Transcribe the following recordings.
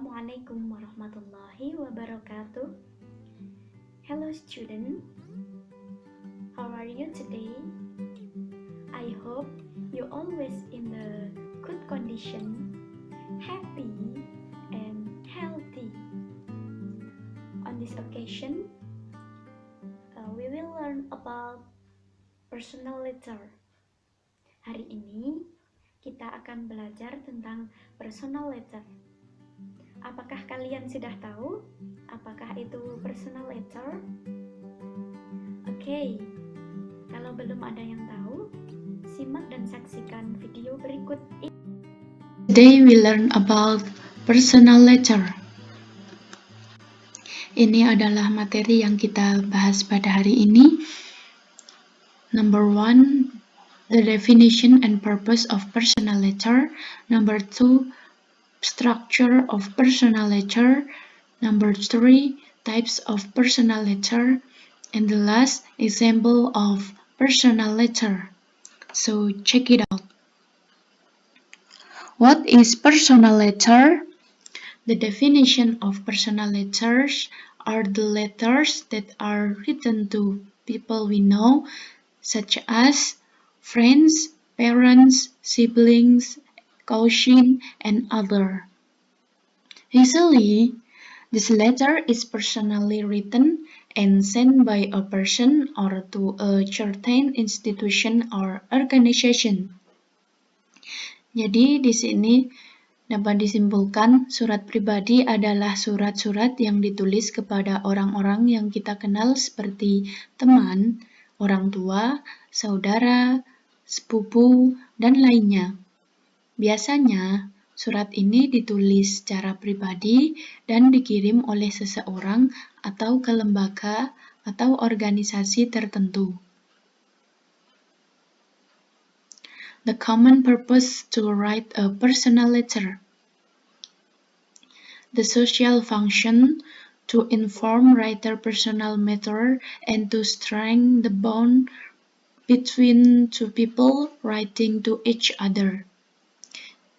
Assalamualaikum warahmatullahi wabarakatuh. Hello student, how are you today? I hope you always in the good condition, happy and healthy. On this occasion, we will learn about personal letter. Hari ini kita akan belajar tentang personal letter. Apakah kalian sudah tahu apakah itu personal letter? Oke, kalau belum ada yang tahu, simak dan saksikan video berikut ini. Today we learn about personal letter. Ini adalah materi yang kita bahas pada hari ini. Number 1, the definition and purpose of personal letter. Number 2, structure of personal letter. Number 3, types of personal letter. And the last, example of personal letter. So check it out. What is personal letter? The definition of personal letters are the letters that are written to people we know, such as friends, parents, siblings, cousins, and others. Usually, this letter is personally written and sent by a person or to a certain institution or organization. Jadi di sini dapat disimpulkan surat pribadi adalah surat-surat yang ditulis kepada orang-orang yang kita kenal seperti teman, orang tua, saudara, sepupu, dan lainnya. Biasanya, surat ini ditulis secara pribadi dan dikirim oleh seseorang atau ke lembaga atau organisasi tertentu. The common purpose to write a personal letter. The social function to inform writer personal matter and to strengthen the bond between two people writing to each other.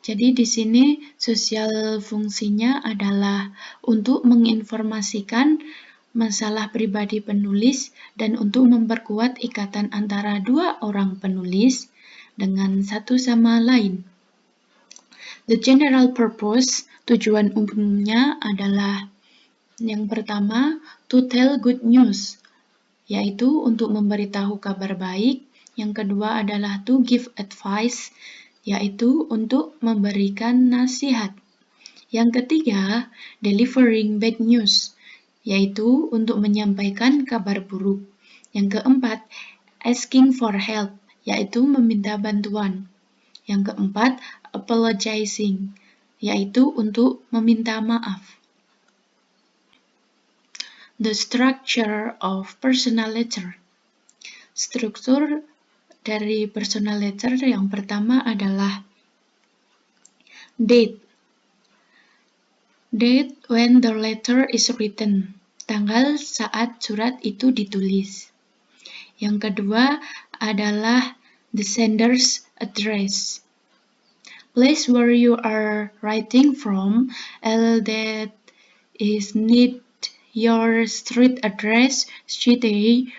Jadi di sini sosial fungsinya adalah untuk menginformasikan masalah pribadi penulis dan untuk memperkuat ikatan antara dua orang penulis dengan satu sama lain. The general purpose, tujuan umumnya adalah yang pertama, to tell good news, yaitu untuk memberitahu kabar baik. Yang kedua adalah to give advice, yaitu untuk memberikan nasihat. Yang ketiga, delivering bad news, yaitu untuk menyampaikan kabar buruk. Yang keempat, asking for help, yaitu meminta bantuan. Yang keempat, apologizing, yaitu untuk meminta maaf. The structure of personal letter. Struktur dari personal letter yang pertama adalah date. Date when the letter is written. Tanggal saat surat itu ditulis. Yang kedua adalah the sender's address. Place where you are writing from, that is need your street address, city,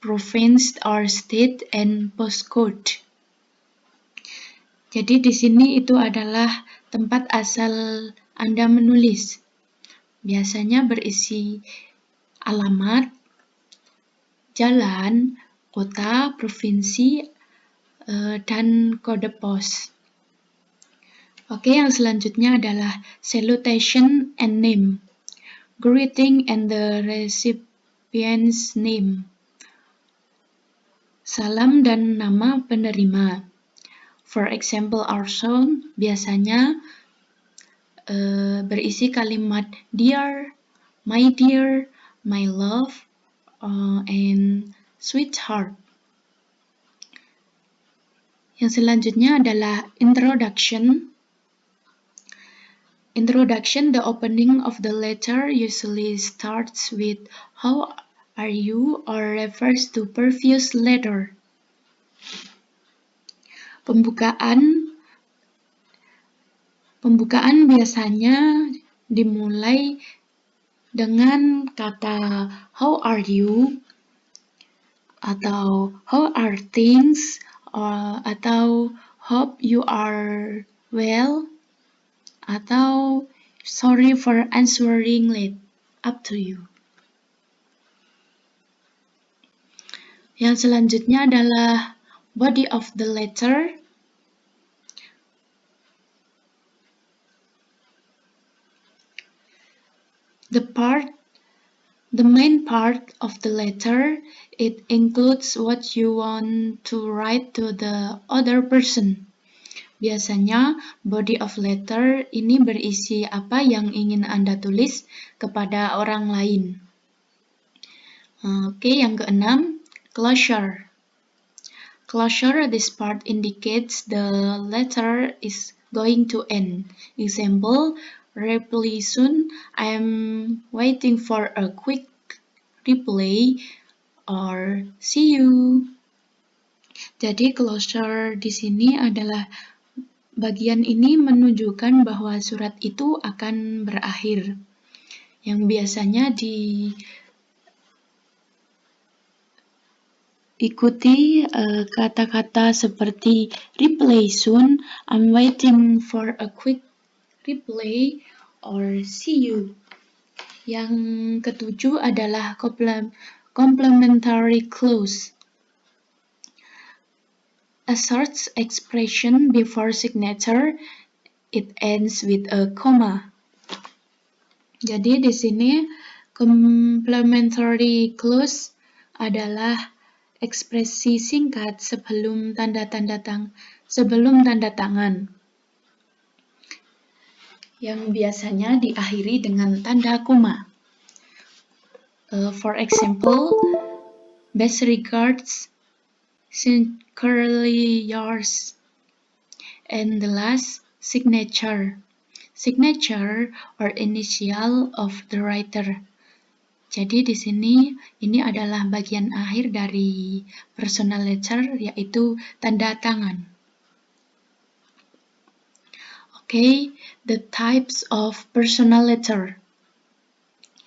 province or state, and postcode. Jadi di sini itu adalah tempat asal Anda menulis. Biasanya berisi alamat, jalan, kota, provinsi, dan kode pos. Oke, yang selanjutnya adalah salutation and name. Greeting and the recipient's name. Salam dan nama penerima. For example, our song biasanya berisi kalimat dear, my love, and sweetheart. Yang selanjutnya adalah introduction. Introduction, the opening of the letter usually starts with how are you or refers to previous letter. Pembukaan biasanya dimulai dengan kata how are you, atau how are things, atau hope you are well, atau sorry for answering late, up to you. Yang selanjutnya adalah body of the letter. The main part of the letter, it includes what you want to write to the other person. Biasanya, body of letter ini berisi apa yang ingin Anda tulis kepada orang lain. Oke, yang keenam, closure. Closure, this part indicates the letter is going to end. Example, reply soon, I'm waiting for a quick reply, or see you. Jadi closure di sini adalah bagian ini menunjukkan bahwa surat itu akan berakhir. Yang biasanya diikuti kata-kata seperti reply soon, I'm waiting for a quick reply, or see you. Yang ketujuh adalah complementary clause. A short expression before signature, it ends with a comma. Jadi di sini complementary clause adalah ekspresi singkat sebelum tanda tangan, yang biasanya diakhiri dengan tanda koma. For example, best regards, sincerely yours. And the last, signature. Signature or initial of the writer. Jadi di sini ini adalah bagian akhir dari personal letter, yaitu tanda tangan. Okay, the types of personal letter.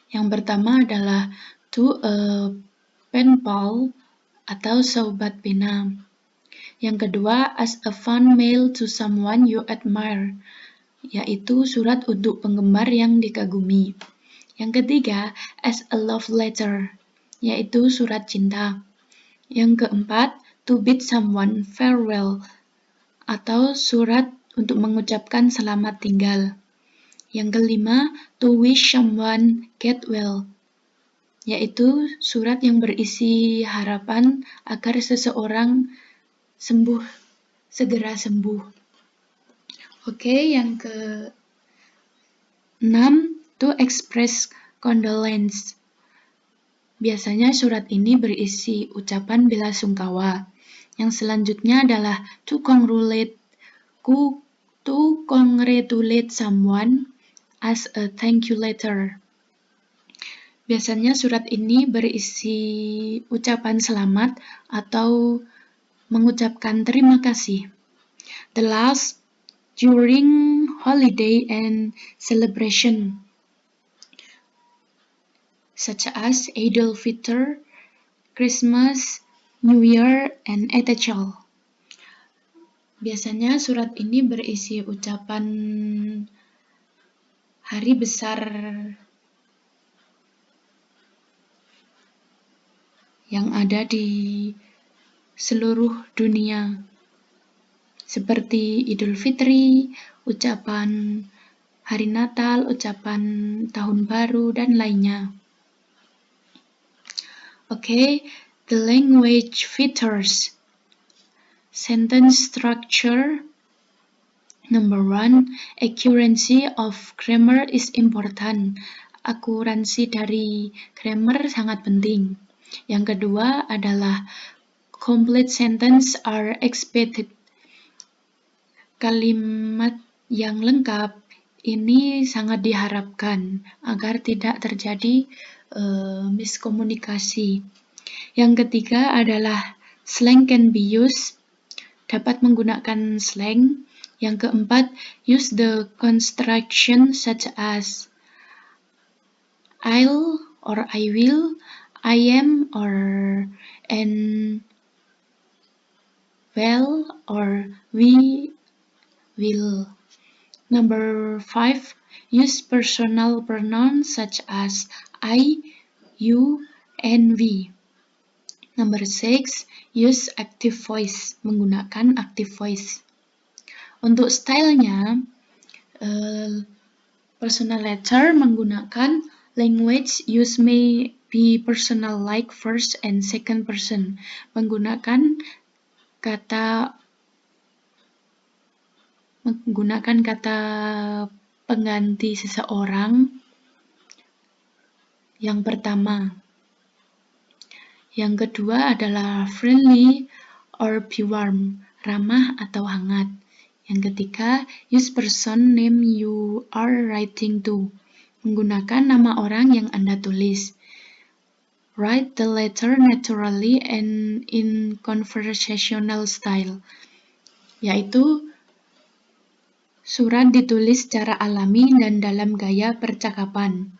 Yang pertama adalah to a pen pal atau sahabat pena. Yang kedua, as a fan mail to someone you admire, yaitu surat untuk penggemar yang dikagumi. Yang ketiga, as a love letter, yaitu surat cinta. Yang keempat, to bid someone farewell, atau surat untuk mengucapkan selamat tinggal. Yang kelima, to wish someone get well, yaitu surat yang berisi harapan agar seseorang segera sembuh. Oke, yang ke-6, to express condolence. Biasanya surat ini berisi ucapan bela sungkawa. Yang selanjutnya adalah to congratulate someone as a thank you letter. Biasanya surat ini berisi ucapan selamat atau mengucapkan terima kasih. The last, during holiday and celebration, such as Idul Fitr, Christmas, New Year, and etc. Biasanya surat ini berisi ucapan hari besar yang ada di seluruh dunia, seperti Idul Fitri, ucapan hari Natal, ucapan Tahun Baru, dan lainnya. Okay, the language features. Sentence structure. Number 1, accuracy of grammar is important. Akuransi dari grammar sangat penting. Yang kedua adalah complete sentence are expected. Kalimat yang lengkap ini sangat diharapkan agar tidak terjadi miskomunikasi. Yang ketiga adalah slang can be used, dapat menggunakan slang. Yang keempat, use the construction such as. I'll or I will, I am or and well or we will. Number 5, use personal pronouns such as I, you, and we. Number 6, use active voice, menggunakan active voice. Untuk stylenya, personal letter menggunakan language use may be personal like first and second person. Menggunakan kata pengganti seseorang yang pertama. Yang kedua adalah friendly or be warm, ramah atau hangat. Yang ketiga, use person name you are writing to, menggunakan nama orang yang Anda tulis. Write the letter naturally and in conversational style, yaitu surat ditulis secara alami dan dalam gaya percakapan.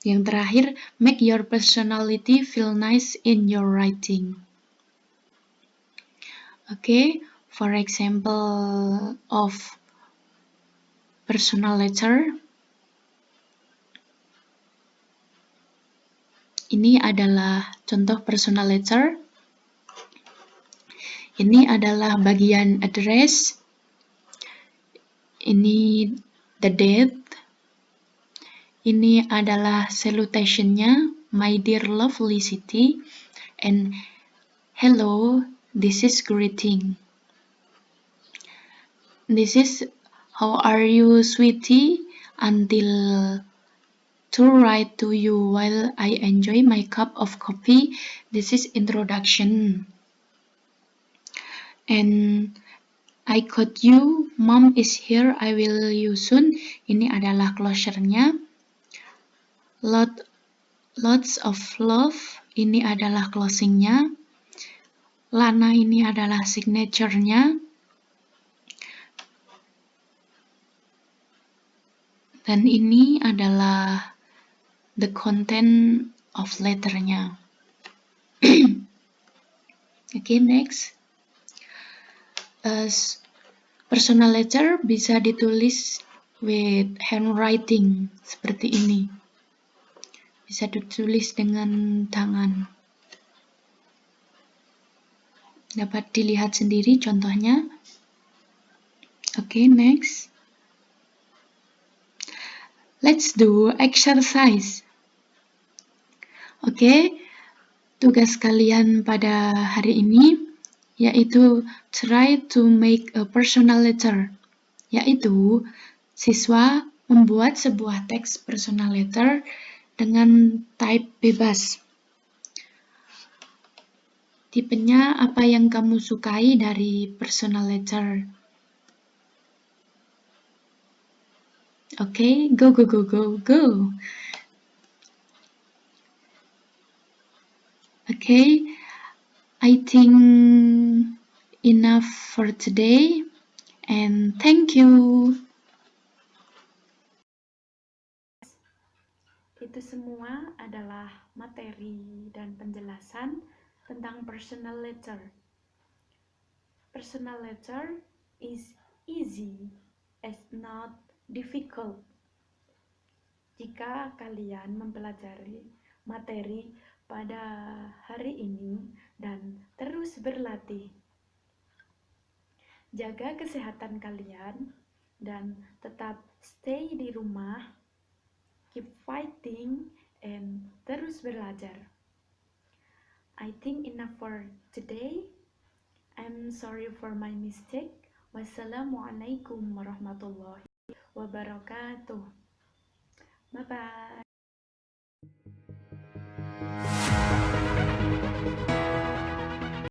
Yang terakhir, make your personality feel nice in your writing. Okay, for example of personal letter. Ini adalah contoh personal letter. Ini adalah bagian address. Ini the date. Ini adalah salutation-nya, my dear lovely city, and hello, this is greeting. This is how are you, sweetie, until to write to you while I enjoy my cup of coffee. This is introduction. And I caught you, mom is here, I will you soon. Ini adalah closure-nya. Lots of love, ini adalah closing-nya. Lana ini adalah signature-nya. Dan ini adalah the content of letter-nya. Okay, next. Personal letter bisa ditulis with handwriting seperti ini. Bisa ditulis dengan tangan. Dapat dilihat sendiri contohnya. Okay, next. Let's do exercise. Okay, tugas kalian pada hari ini yaitu try to make a personal letter, yaitu siswa membuat sebuah teks personal letter dengan type bebas. Tipenya apa yang kamu sukai dari personal letter? Okay, go. Okay, I think enough for today, and thank you. Itu semua adalah materi dan penjelasan tentang personal letter. Personal letter is easy as not difficult. Jika kalian mempelajari materi pada hari ini dan terus berlatih, jaga kesehatan kalian dan tetap stay di rumah, keep fighting, and terus belajar. I think enough for today. I'm sorry for my mistake. Wassalamualaikum warahmatullahi wabarakatuh. Bye-bye.